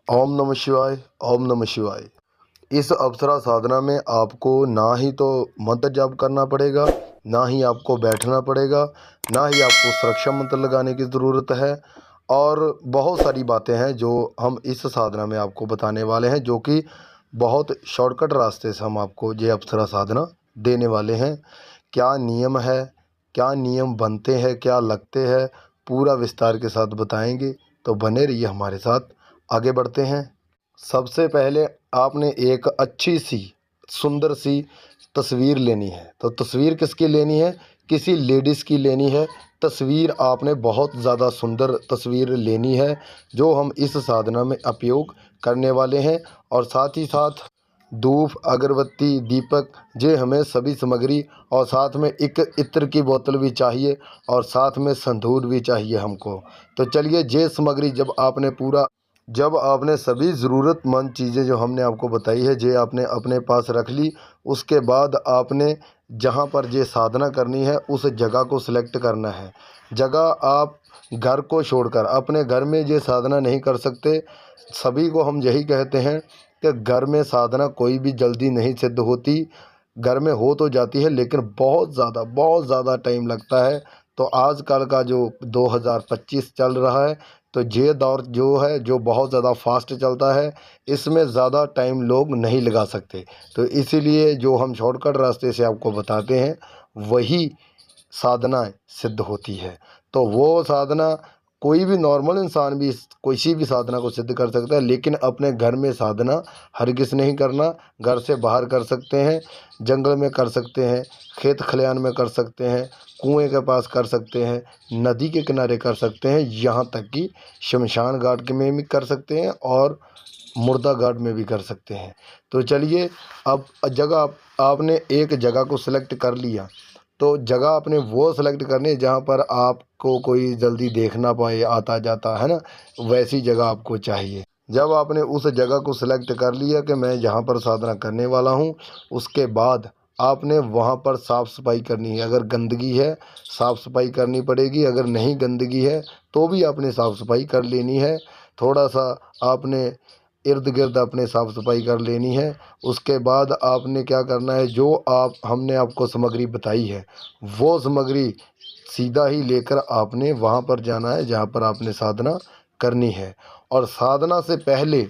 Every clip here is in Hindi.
ओम नमः शिवाय। ओम नमः शिवाय। इस अप्सरा साधना में आपको ना ही तो मंत्र जाप करना पड़ेगा, ना ही आपको बैठना पड़ेगा, ना ही आपको सुरक्षा मंत्र लगाने की ज़रूरत है। और बहुत सारी बातें हैं जो हम इस साधना में आपको बताने वाले हैं, जो कि बहुत शॉर्टकट रास्ते से हम आपको ये अप्सरा साधना देने वाले हैं। क्या नियम है, क्या नियम बनते हैं, क्या लगते हैं, पूरा विस्तार के साथ बताएंगे। तो बने रहिए हमारे साथ, आगे बढ़ते हैं। सबसे पहले आपने एक अच्छी सी सुंदर सी तस्वीर लेनी है। तो तस्वीर किसकी लेनी है? किसी लेडीज़ की लेनी है। तस्वीर आपने बहुत ज़्यादा सुंदर तस्वीर लेनी है, जो हम इस साधना में उपयोग करने वाले हैं। और साथ ही साथ धूप, अगरबत्ती, दीपक, ये हमें सभी सामग्री, और साथ में एक इत्र की बोतल भी चाहिए, और साथ में संधूर भी चाहिए हमको। तो चलिए, ये सामग्री जब आपने सभी ज़रूरतमंद चीज़ें जो हमने आपको बताई है, ये आपने अपने पास रख ली। उसके बाद आपने जहाँ पर ये साधना करनी है उस जगह को सिलेक्ट करना है। जगह आप घर को छोड़कर अपने घर में ये साधना नहीं कर सकते। सभी को हम यही कहते हैं कि घर में साधना कोई भी जल्दी नहीं सिद्ध होती। घर में हो तो जाती है, लेकिन बहुत ज़्यादा टाइम लगता है। तो आजकल का जो 2025 चल रहा है, तो ये दौर जो है, जो बहुत ज़्यादा फास्ट चलता है, इसमें ज़्यादा टाइम लोग नहीं लगा सकते। तो इसीलिए जो हम शॉर्टकट रास्ते से आपको बताते हैं, वही साधना सिद्ध होती है। तो वो साधना कोई भी नॉर्मल इंसान भी किसी भी साधना को सिद्ध कर सकता है, लेकिन अपने घर में साधना हरगिज़ नहीं करना। घर से बाहर कर सकते हैं, जंगल में कर सकते हैं, खेत खलिहान में कर सकते हैं, कुएं के पास कर सकते हैं, नदी के किनारे कर सकते हैं, यहाँ तक कि शमशान घाट में भी कर सकते हैं, और मुर्दा घाट में भी कर सकते हैं। तो चलिए, अब आपने एक जगह को सिलेक्ट कर लिया। तो जगह आपने वो सेलेक्ट करनी है जहाँ पर आपको कोई जल्दी देख ना पाए, आता जाता है ना, वैसी जगह आपको चाहिए। जब आपने उस जगह को सिलेक्ट कर लिया कि मैं यहाँ पर साधना करने वाला हूँ, उसके बाद आपने वहाँ पर साफ़ सफाई करनी है। अगर गंदगी है, साफ़ सफाई करनी पड़ेगी। अगर नहीं गंदगी है, तो भी आपने साफ़ सफाई कर लेनी है। थोड़ा सा आपने इर्द गिर्द अपने साफ़ सफाई कर लेनी है। उसके बाद आपने क्या करना है, जो हमने आपको सामग्री बताई है, वो सामग्री सीधा ही लेकर आपने वहाँ पर जाना है जहाँ पर आपने साधना करनी है। और साधना से पहले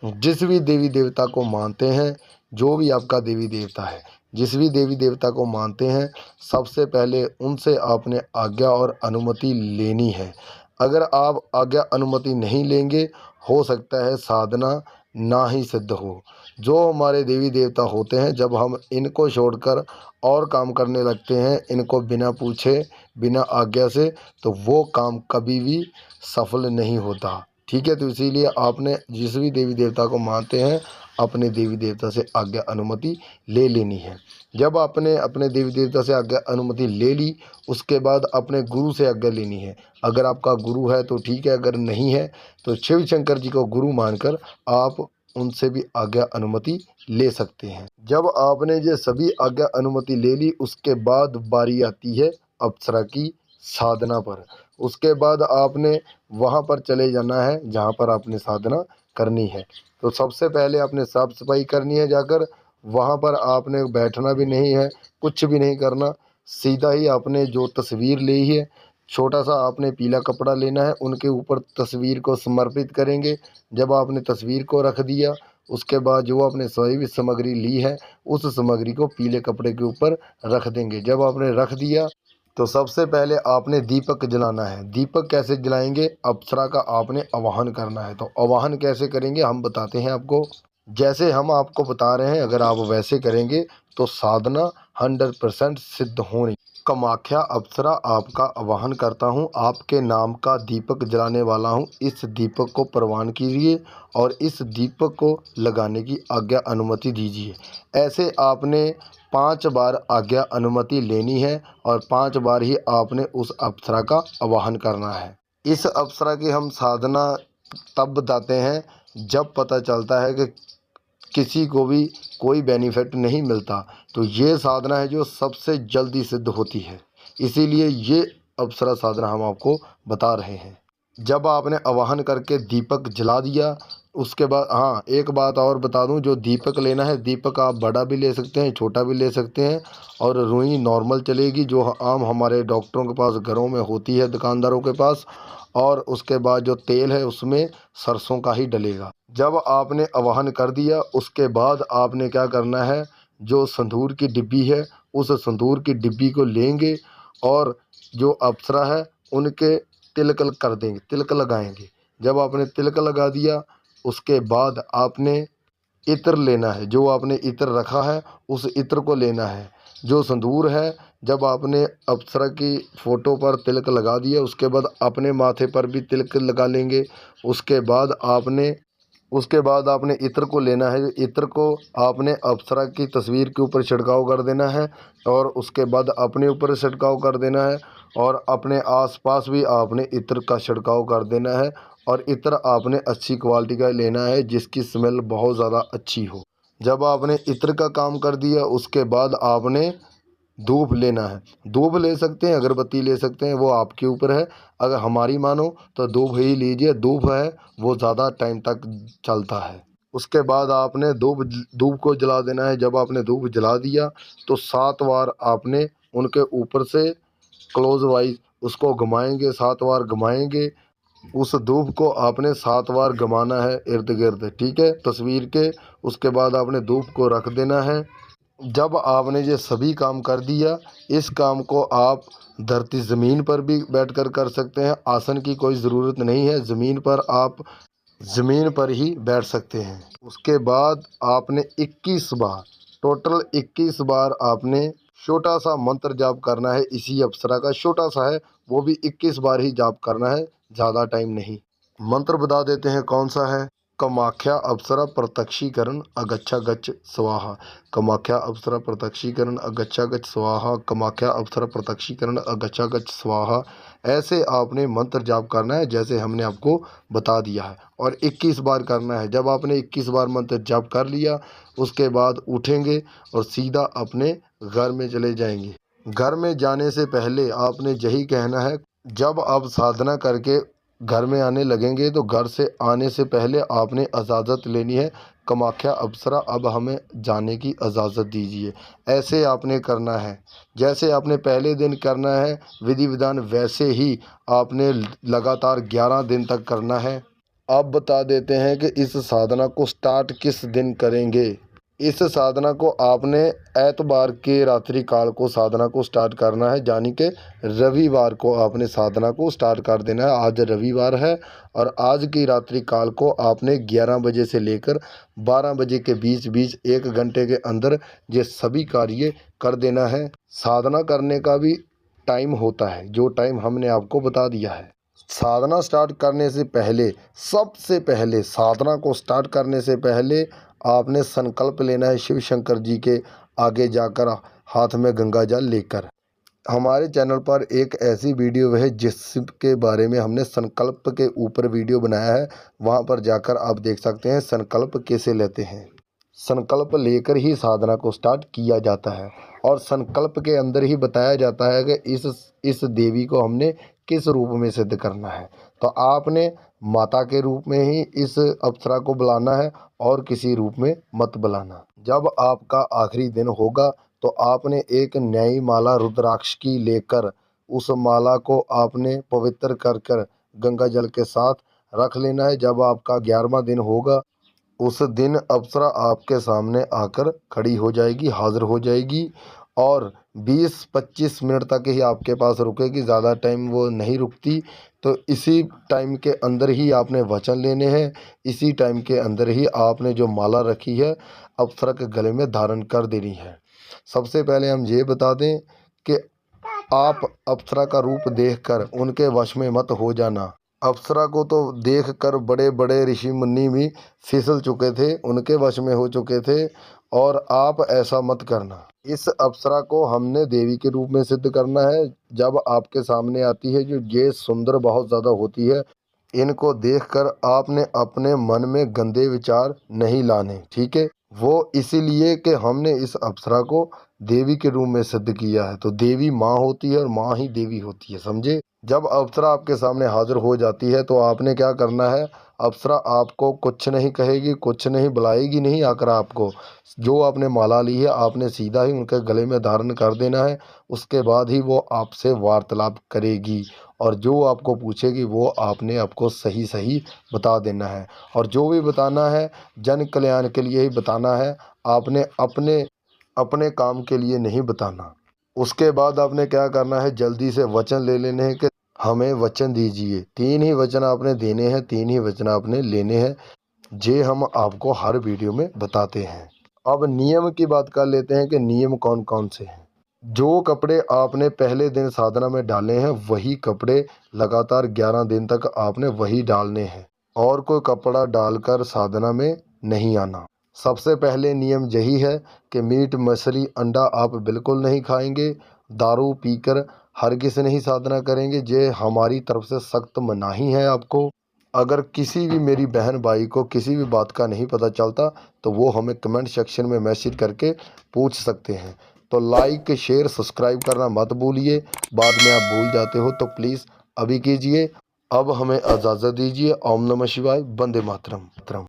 जिस भी देवी देवता को मानते हैं, जो भी आपका देवी देवता है, जिस भी देवी देवता को मानते हैं, सबसे पहले उनसे आपने आज्ञा और अनुमति लेनी है। अगर आप आज्ञा अनुमति नहीं लेंगे, हो सकता है साधना ना ही सिद्ध हो। जो हमारे देवी देवता होते हैं, जब हम इनको छोड़कर और काम करने लगते हैं, इनको बिना पूछे, बिना आज्ञा से, तो वो काम कभी भी सफल नहीं होता। ठीक है, तो इसीलिए आपने जिस भी देवी देवता को मानते हैं, अपने देवी देवता से आज्ञा अनुमति ले लेनी है। जब आपने अपने देवी देवता से आज्ञा अनुमति ले ली, उसके बाद अपने गुरु से आज्ञा लेनी है। अगर आपका गुरु है तो ठीक है, अगर नहीं है तो शिव शंकर जी को गुरु मानकर आप उनसे भी आज्ञा अनुमति ले सकते हैं। जब आपने ये सभी आज्ञा अनुमति ले ली, उसके बाद बारी आती है अप्सरा की साधना पर। उसके बाद आपने वहाँ पर चले जाना है जहाँ पर आपने साधना करनी है। तो सबसे पहले आपने साफ सफाई करनी है जाकर। वहाँ पर आपने बैठना भी नहीं है, कुछ भी नहीं करना। सीधा ही आपने जो तस्वीर ली है, छोटा सा आपने पीला कपड़ा लेना है, उनके ऊपर तस्वीर को समर्पित करेंगे। जब आपने तस्वीर को रख दिया, उसके बाद जो आपने सभी भी सामग्री ली है, उस सामग्री को पीले कपड़े के ऊपर रख देंगे। जब आपने रख दिया, तो सबसे पहले आपने दीपक जलाना है। दीपक कैसे जलाएंगे? अप्सरा का आपने आवाहन करना है। तो आवाहन कैसे करेंगे हम बताते हैं आपको। जैसे हम आपको बता रहे हैं, अगर आप वैसे करेंगे तो साधना 100% सिद्ध होनी। कामाख्या अप्सरा, आपका आवाहन करता हूँ, आपके नाम का दीपक जलाने वाला हूँ। इस दीपक को प्रवान कीजिए और इस दीपक को लगाने की आज्ञा अनुमति दीजिए। ऐसे आपने 5 बार आज्ञा अनुमति लेनी है, और 5 बार ही आपने उस अप्सरा का आवाहन करना है। इस अप्सरा की हम साधना तब बताते हैं जब पता चलता है कि किसी को भी कोई बेनिफिट नहीं मिलता। तो ये साधना है जो सबसे जल्दी सिद्ध होती है, इसीलिए ये अप्सरा साधना हम आपको बता रहे हैं। जब आपने आवाहन करके दीपक जला दिया, उसके बाद हाँ, एक बात और बता दूं, जो दीपक लेना है, दीपक आप बड़ा भी ले सकते हैं, छोटा भी ले सकते हैं। और रुई नॉर्मल चलेगी, जो आम हमारे डॉक्टरों के पास घरों में होती है, दुकानदारों के पास। और उसके बाद जो तेल है उसमें सरसों का ही डलेगा। जब आपने आवाहन कर दिया, उसके बाद आपने क्या करना है, जो संदूर की डिब्बी है, उस संदूर की डिब्बी को लेंगे और जो अप्सरा है उनके तिलक कर देंगे, तिलक लगाएंगे। जब आपने तिलक लगा दिया, उसके बाद आपने इत्र लेना है, जो आपने इत्र रखा है उस इत्र को लेना है। जो संदूर है, जब आपने अप्सरा की फ़ोटो पर तिलक लगा दिया, उसके बाद अपने माथे पर भी तिलक लगा लेंगे। उसके बाद आपने इत्र को लेना है, इत्र को आपने अप्सरा की तस्वीर के ऊपर छिड़काव कर देना है और उसके बाद अपने ऊपर छिड़काव कर देना है और अपने आसपास भी आपने इत्र का छिड़काव कर देना है। और इत्र आपने अच्छी क्वालिटी का लेना है, जिसकी स्मेल बहुत ज़्यादा अच्छी हो। जब आपने इत्र का काम कर दिया, उसके बाद आपने धूप लेना है। धूप ले सकते हैं, अगरबत्ती ले सकते हैं, वो आपके ऊपर है। अगर हमारी मानो तो धूप ही लीजिए, धूप है वो ज़्यादा टाइम तक चलता है। उसके बाद आपने धूप धूप को जला देना है। जब आपने धूप जला दिया तो 7 बार आपने उनके ऊपर से क्लोज वाइज उसको घुमाएंगे, 7 बार घुमाएंगे। उस धूप को आपने 7 बार घुमाना है इर्द गिर्द, ठीक है, तस्वीर के। उसके बाद आपने धूप को रख देना है। जब आपने ये सभी काम कर दिया, इस काम को आप धरती ज़मीन पर भी बैठकर कर सकते हैं। आसन की कोई ज़रूरत नहीं है, ज़मीन पर आप ज़मीन पर ही बैठ सकते हैं। उसके बाद आपने 21 बार, टोटल 21 बार आपने छोटा सा मंत्र जाप करना है। इसी अप्सरा का छोटा सा है, वो भी 21 बार ही जाप करना है, ज़्यादा टाइम नहीं। मंत्र बता देते हैं कौन सा है। कमाख्या अप्सरा प्रत्यक्षीकरण अगच्छा गच्छ स्वाहा। कमाख्या अप्सरा प्रत्यक्षीकरण अगच्छा गच्छ स्वाहा। कमाख्या अप्सरा प्रत्यक्षीकरण अगच्छा गच्छ स्वाहा। ऐसे आपने मंत्र जाप करना है, जैसे हमने आपको बता दिया है, और 21 बार करना है। जब आपने 21 बार मंत्र जाप कर लिया, उसके बाद उठेंगे और सीधा अपने घर में चले जाएंगे। घर में जाने से पहले आपने यही कहना है, जब आप साधना करके घर में आने लगेंगे तो घर से आने से पहले आपने इजाज़त लेनी है, कामाख्या अप्सरा अब हमें जाने की इजाज़त दीजिए। ऐसे आपने करना है, जैसे आपने पहले दिन करना है विधि विधान, वैसे ही आपने लगातार 11 दिन तक करना है। अब बता देते हैं कि इस साधना को स्टार्ट किस दिन करेंगे। इस साधना को आपने एतवार के रात्रि काल को साधना को स्टार्ट करना है, यानी कि रविवार को आपने साधना को स्टार्ट कर देना है। आज रविवार है और आज की रात्रि काल को आपने 11 बजे से लेकर 12 बजे के बीच बीच 1 घंटे के अंदर ये सभी कार्य कर देना है। साधना करने का भी टाइम होता है, जो टाइम हमने आपको बता दिया है। साधना स्टार्ट करने से पहले, सबसे पहले साधना को स्टार्ट करने से पहले आपने संकल्प लेना है शिव शंकर जी के आगे जाकर, हाथ में गंगा जल लेकर। हमारे चैनल पर एक ऐसी वीडियो है जिसके बारे में हमने संकल्प के ऊपर वीडियो बनाया है, वहां पर जाकर आप देख सकते हैं संकल्प कैसे लेते हैं। संकल्प लेकर ही साधना को स्टार्ट किया जाता है और संकल्प के अंदर ही बताया जाता है कि इस देवी को हमने किस रूप में सिद्ध करना है। तो आपने माता के रूप में ही इस अप्सरा को बुलाना है और किसी रूप में मत बुलाना। जब आपका आखिरी दिन होगा तो आपने एक नई माला रुद्राक्ष की लेकर उस माला को आपने पवित्र कर कर गंगा जल के साथ रख लेना है। जब आपका 11वां दिन होगा, उस दिन अप्सरा आपके सामने आकर खड़ी हो जाएगी, हाजिर हो जाएगी और 20-25 मिनट तक ही आपके पास रुकेगी, ज़्यादा टाइम वो नहीं रुकती। तो इसी टाइम के अंदर ही आपने वचन लेने हैं, इसी टाइम के अंदर ही आपने जो माला रखी है अप्सरा के गले में धारण कर देनी है। सबसे पहले हम ये बता दें कि आप अप्सरा का रूप देखकर उनके वश में मत हो जाना। अप्सरा को तो देखकर बड़े बड़े ऋषि मुनि भी फिसल चुके थे, उनके वश में हो चुके थे, और आप ऐसा मत करना। इस अप्सरा को हमने देवी के रूप में सिद्ध करना है। जब आपके सामने आती है, जो ये सुंदर बहुत ज़्यादा होती है, इनको देखकर आपने अपने मन में गंदे विचार नहीं लाने, ठीक है। वो इसीलिए कि हमने इस अप्सरा को देवी के रूप में सिद्ध किया है। तो देवी माँ होती है और माँ ही देवी होती है, समझे। जब अप्सरा आपके सामने हाजिर हो जाती है तो आपने क्या करना है, अप्सरा आपको कुछ नहीं कहेगी, कुछ नहीं बुलाएगी, नहीं आकर आपको। जो आपने माला ली है आपने सीधा ही उनके गले में धारण कर देना है। उसके बाद ही वो आपसे वार्तालाप करेगी और जो आपको पूछेगी वो आपने आपको सही सही बता देना है। और जो भी बताना है जन कल्याण के लिए ही बताना है, आपने अपने अपने काम के लिए नहीं बताना। उसके बाद आपने क्या करना है, जल्दी से वचन ले लेने हैं कि हमें वचन दीजिए। 3 ही वचन आपने देने हैं, 3 ही वचन आपने लेने हैं। जे हम आपको हर वीडियो में बताते हैं। अब नियम की बात कर लेते हैं कि नियम कौन कौन से हैं। जो कपड़े आपने पहले दिन साधना में डाले हैं वही कपड़े लगातार 11 दिन तक आपने वही डालने हैं और कोई कपड़ा डालकर साधना में नहीं आना। सबसे पहले नियम यही है कि मीट मछली अंडा आप बिल्कुल नहीं खाएंगे। दारू पीकर हरगिज नहीं साधना करेंगे, ये हमारी तरफ से सख्त मनाही है आपको। अगर किसी भी मेरी बहन भाई को किसी भी बात का नहीं पता चलता तो वो हमें कमेंट सेक्शन में मैसेज करके पूछ सकते हैं। तो लाइक शेयर सब्सक्राइब करना मत भूलिए, बाद में आप भूल जाते हो तो प्लीज़ अभी कीजिए। अब हमें इजाज़त दीजिए। ओम नमः शिवाय, वंदे मातरम।